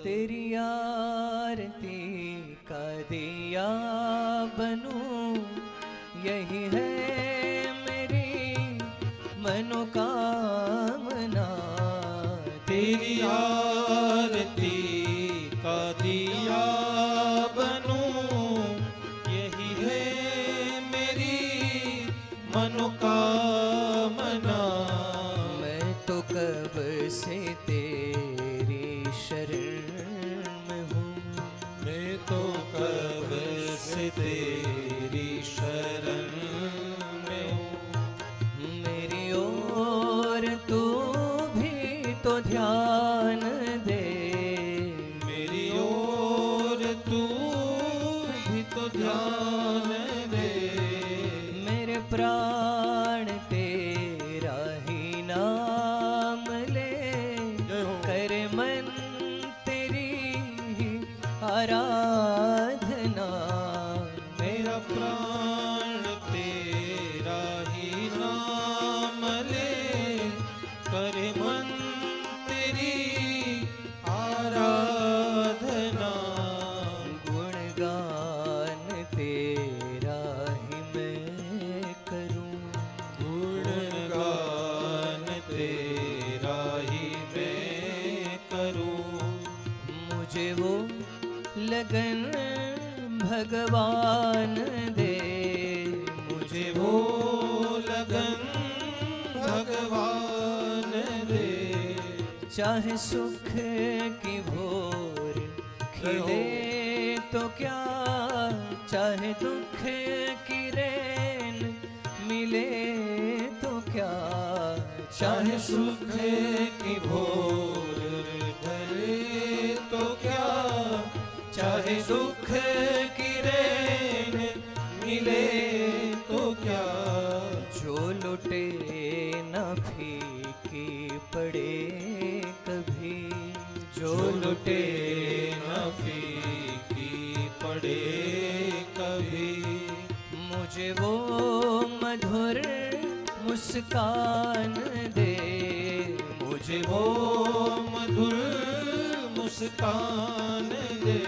तेरी आरती का दिया बनूं, यही है मेरी मनोकामना। तेरी आरती का दिया बनूं, यही है मेरी मनोकामना। मैं तो कब से तेरी शरण में हूँ, मैं तो कब से तेरी शरण में हूँ। मेरी ओर तू भी तो ध्यान दे, मेरी ओर तू भी तो ध्यान दे। मेरे प्राण तेरा ही नाम ले, करे मन तेरी ही आराधना। मेरा प्राण तेरा ही नाम ले, करे मन तेरी आराधना। गुणगान तेरा ही मैं करूं, गुणगान तेरा ही मैं करूं। मुझे वो लगन भगवान दे, मुझे वो लगन भगवान दे। चाहे सुख की भोर खिले तो क्या, चाहे दुख की रैन मिले तो क्या। चाहे सुख की भोर ढले तो क्या, चाहे दुख की रैन मिले तो क्या। जो लुटे न फीकी पड़े कभी, जो लुटे न फीकी पड़े कभी। मुझे वो मधुर मुस्कान दे, मुझे वो मधुर मुस्कान दे।